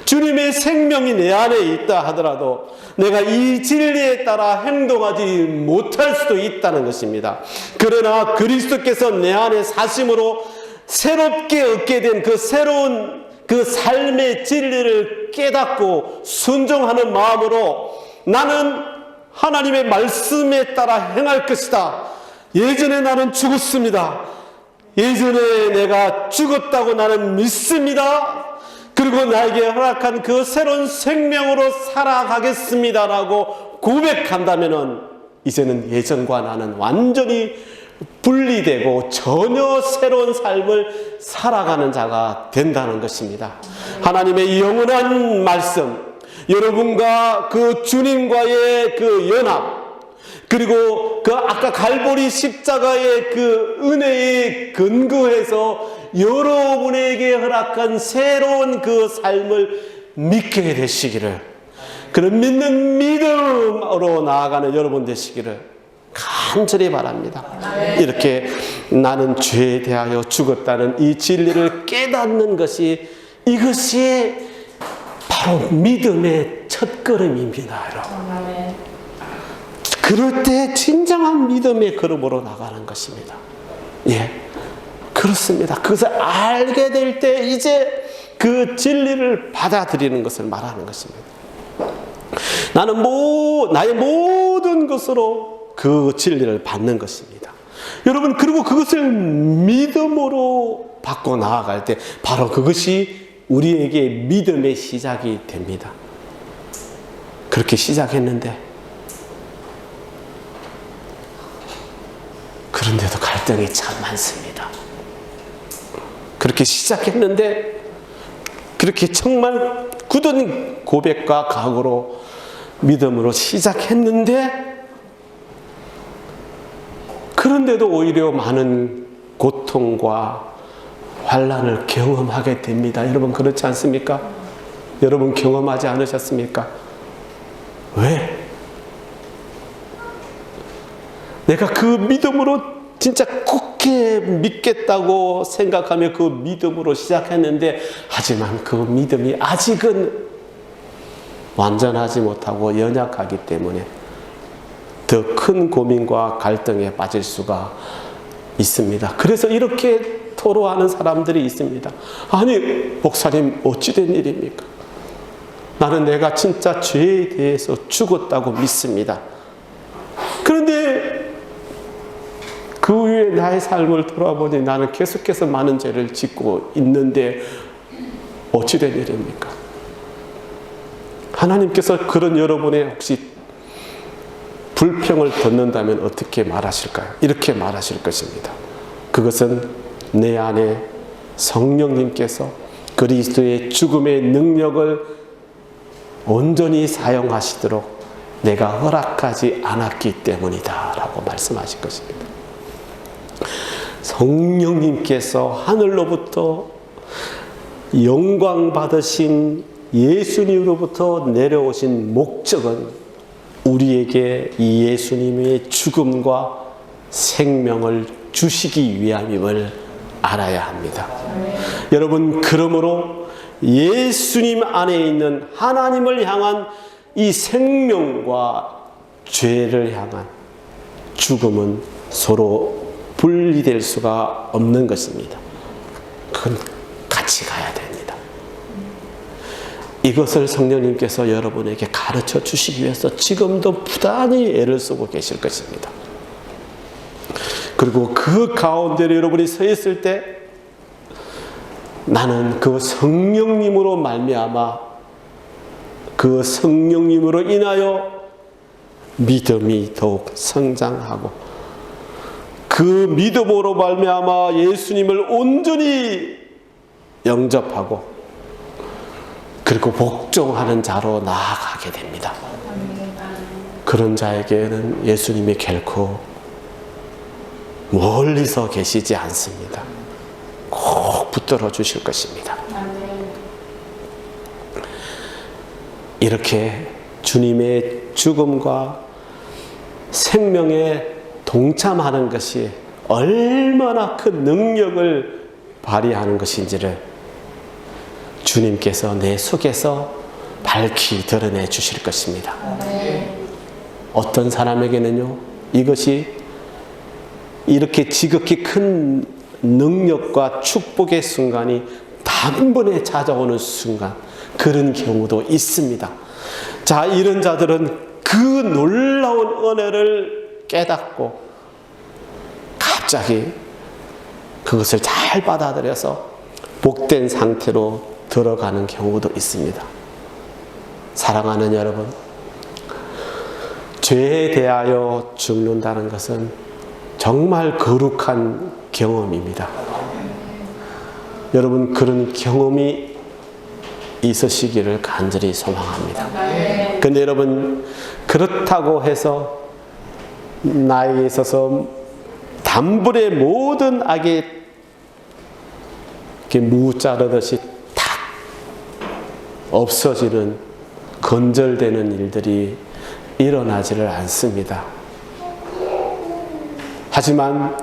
주님의 생명이 내 안에 있다 하더라도 내가 이 진리에 따라 행동하지 못할 수도 있다는 것입니다. 그러나 그리스도께서 내 안에 사심으로 새롭게 얻게 된 그 새로운 그 삶의 진리를 깨닫고 순종하는 마음으로 나는 하나님의 말씀에 따라 행할 것이다. 예전에 나는 죽었습니다. 예전에 내가 죽었다고 나는 믿습니다. 그리고 나에게 허락한 그 새로운 생명으로 살아가겠습니다라고 고백한다면 이제는 예전과 나는 완전히 분리되고 전혀 새로운 삶을 살아가는 자가 된다는 것입니다. 하나님의 영원한 말씀, 여러분과 그 주님과의 그 연합, 그리고 그 아까 갈보리 십자가의 그 은혜에 근거해서 여러분에게 허락한 새로운 그 삶을 믿게 되시기를, 그런 믿는 믿음으로 나아가는 여러분 되시기를 간절히 바랍니다. 이렇게 나는 죄에 대하여 죽었다는 이 진리를 깨닫는 것이, 이것이 바로 믿음의 첫걸음입니다, 여러분. 그럴 때 진정한 믿음의 걸음으로 나가는 것입니다. 예, 그렇습니다. 그것을 알게 될 때 이제 그 진리를 받아들이는 것을 말하는 것입니다. 나는 나의 모든 것으로 그 진리를 받는 것입니다. 여러분, 그리고 그것을 믿음으로 받고 나아갈 때 바로 그것이 우리에게 믿음의 시작이 됩니다. 그렇게 시작했는데 그런데도 갈등이 참 많습니다. 그렇게 시작했는데 그렇게 정말 굳은 고백과 각오로 믿음으로 시작했는데 그런데도 오히려 많은 고통과 환난을 경험하게 됩니다. 여러분, 그렇지 않습니까? 여러분 경험하지 않으셨습니까? 왜? 내가 그 믿음으로 진짜 굳게 믿겠다고 생각하며 그 믿음으로 시작했는데, 하지만 그 믿음이 아직은 완전하지 못하고 연약하기 때문에 더 큰 고민과 갈등에 빠질 수가 있습니다. 그래서 이렇게 토로하는 사람들이 있습니다. 아니, 목사님, 어찌 된 일입니까? 나는 내가 진짜 죄에 대해서 죽었다고 믿습니다. 그런데 그 후에 나의 삶을 돌아보니 나는 계속해서 많은 죄를 짓고 있는데 어찌 된 일입니까? 하나님께서 그런 여러분의 혹시 불평을 듣는다면 어떻게 말하실까요? 이렇게 말하실 것입니다. 그것은 내 안에 성령님께서 그리스도의 죽음의 능력을 온전히 사용하시도록 내가 허락하지 않았기 때문이다 라고 말씀하실 것입니다. 성령님께서 하늘로부터 영광 받으신 예수님으로부터 내려오신 목적은 우리에게 이 예수님의 죽음과 생명을 주시기 위함임을 알아야 합니다. 여러분, 그러므로 예수님 안에 있는 하나님을 향한 이 생명과 죄를 향한 죽음은 서로 분리될 수가 없는 것입니다. 그건 같이 가야 됩니다. 이것을 성령님께서 여러분에게 가르쳐 주시기 위해서 지금도 부단히 애를 쓰고 계실 것입니다. 그리고 그 가운데로 여러분이 서 있을 때 나는 그 성령님으로 말미암아 그 성령님으로 인하여 믿음이 더욱 성장하고 그 믿음으로 말미암아 예수님을 온전히 영접하고 그리고 복종하는 자로 나아가게 됩니다. 그런 자에게는 예수님이 결코 멀리서 계시지 않습니다. 꼭 붙들어 주실 것입니다. 이렇게 주님의 죽음과 생명에 동참하는 것이 얼마나 큰 능력을 발휘하는 것인지를 주님께서 내 속에서 밝히 드러내 주실 것입니다. 어떤 사람에게는요, 이것이 이렇게 지극히 큰 능력과 축복의 순간이 단번에 찾아오는 순간, 그런 경우도 있습니다. 자, 이런 자들은 그 놀라운 은혜를 깨닫고 갑자기 그것을 잘 받아들여서 복된 상태로 들어가는 경우도 있습니다. 사랑하는 여러분, 죄에 대하여 죽는다는 것은 정말 거룩한 경험입니다. 여러분, 그런 경험이 있으시기를 간절히 소망합니다. 근데 여러분, 그렇다고 해서 나에게 있어서 단번에 모든 악이 이렇게 무 자르듯이 탁 없어지는, 건절되는 일들이 일어나지를 않습니다. 하지만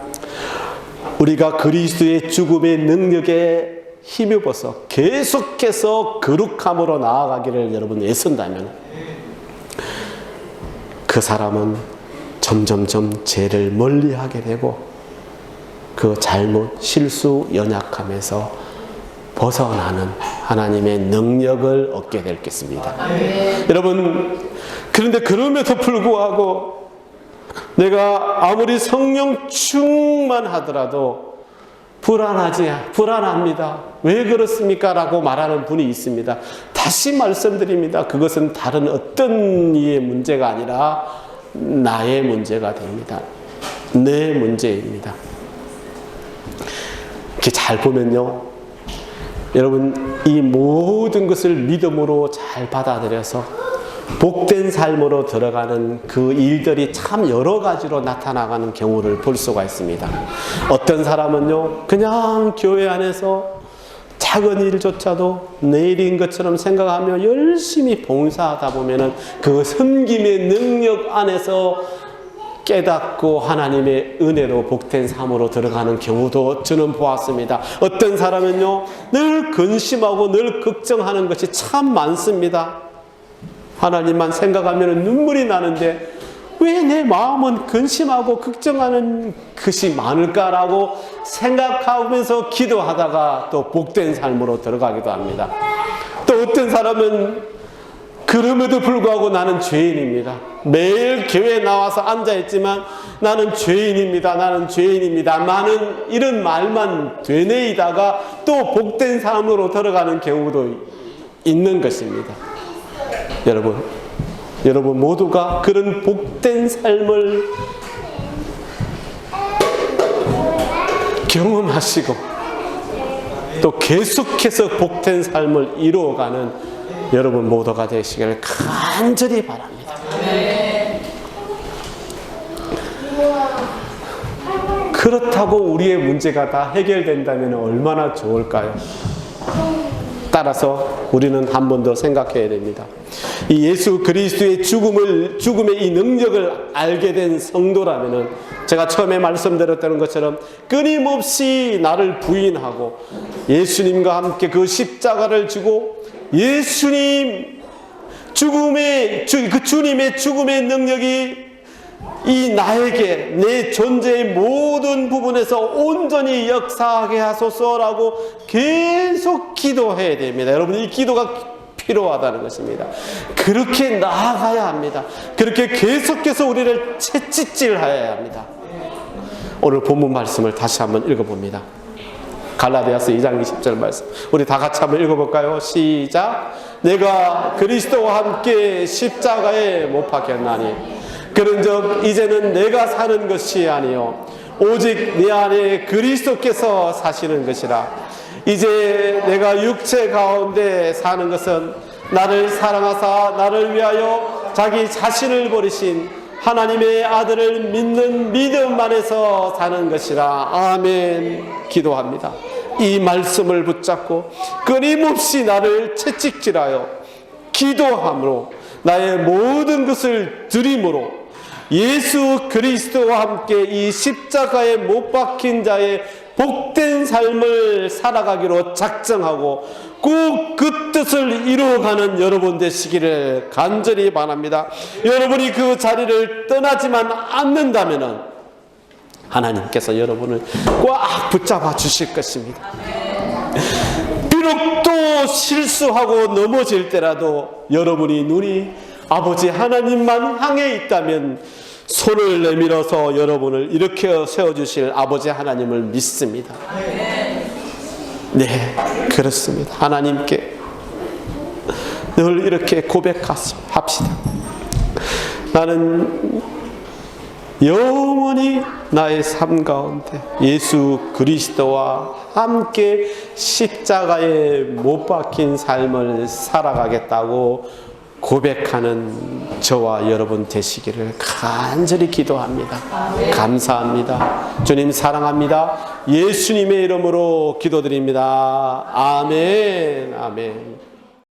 우리가 그리스도의 죽음의 능력에 힘입어서 계속해서 거룩함으로 나아가기를 여러분 애쓴다면 그 사람은 점점점 죄를 멀리하게 되고 그 잘못, 실수, 연약함에서 벗어나는 하나님의 능력을 얻게 될 것입니다. 여러분, 그런데 그럼에도 불구하고 내가 아무리 성령 충만하더라도 불안합니다. 왜 그렇습니까? 라고 말하는 분이 있습니다. 다시 말씀드립니다. 그것은 다른 어떤 이의 문제가 아니라 나의 문제가 됩니다. 내 문제입니다. 이렇게 잘 보면요, 여러분, 이 모든 것을 믿음으로 잘 받아들여서 복된 삶으로 들어가는 그 일들이 참 여러 가지로 나타나가는 경우를 볼 수가 있습니다. 어떤 사람은요, 그냥 교회 안에서 작은 일조차도 내 일인 것처럼 생각하며 열심히 봉사하다 보면은 그 섬김의 능력 안에서 깨닫고 하나님의 은혜로 복된 삶으로 들어가는 경우도 저는 보았습니다. 어떤 사람은요, 늘 근심하고 늘 걱정하는 것이 참 많습니다. 하나님만 생각하면 눈물이 나는데 왜 내 마음은 근심하고 걱정하는 것이 많을까라고 생각하면서 기도하다가 또 복된 삶으로 들어가기도 합니다. 또 어떤 사람은 그럼에도 불구하고 나는 죄인입니다. 매일 교회에 나와서 앉아있지만 나는 죄인입니다. 나는 죄인입니다. 나는 이런 말만 되뇌이다가 또 복된 삶으로 들어가는 경우도 있는 것입니다. 여러분 모두가 그런 복된 삶을 경험하시고 또 계속해서 복된 삶을 이루어가는 여러분 모두가 되시기를 간절히 바랍니다. 그렇다고 우리의 문제가 다 해결된다면 얼마나 좋을까요? 따라서 우리는 한 번 더 생각해야 됩니다. 이 예수 그리스도의 죽음의 이 능력을 알게 된 성도라면은 제가 처음에 말씀드렸던 것처럼 끊임없이 나를 부인하고 예수님과 함께 그 십자가를 지고 예수님 그 주님의 죽음의 능력이 이 나에게 내 존재의 모든 부분에서 온전히 역사하게 하소서라고 계속 기도해야 됩니다. 여러분, 이 기도가 필요하다는 것입니다. 그렇게 나아가야 합니다. 그렇게 계속해서 우리를 채찍질해야 합니다. 오늘 본문 말씀을 다시 한번 읽어봅니다. 갈라디아서 2장 20절 말씀, 우리 다 같이 한번 읽어볼까요? 시작. 내가 그리스도와 함께 십자가에 못 박혔나니 그런즉 이제는 내가 사는 것이 아니요 오직 내 안에 그리스도께서 사시는 것이라. 이제 내가 육체 가운데 사는 것은 나를 사랑하사 나를 위하여 자기 자신을 버리신 하나님의 아들을 믿는 믿음 안에서 사는 것이라. 아멘. 기도합니다. 이 말씀을 붙잡고 끊임없이 나를 채찍질하여 기도함으로 나의 모든 것을 드림으로 예수 그리스도와 함께 이 십자가에 못 박힌 자의 복된 삶을 살아가기로 작정하고 꼭 그 뜻을 이루어가는 여러분 되시기를 간절히 바랍니다. 여러분이 그 자리를 떠나지만 않는다면 하나님께서 여러분을 꽉 붙잡아 주실 것입니다. 비록 또 실수하고 넘어질 때라도 여러분이 눈이 아버지 하나님만 향해 있다면 손을 내밀어서 여러분을 일으켜 세워주실 아버지 하나님을 믿습니다. 네, 그렇습니다. 하나님께 늘 이렇게 고백합시다. 나는 영원히 나의 삶 가운데 예수 그리스도와 함께 십자가에 못 박힌 삶을 살아가겠다고 고백하는 저와 여러분 되시기를 간절히 기도합니다. 감사합니다. 주님 사랑합니다. 예수님의 이름으로 기도드립니다. 아멘. 아멘.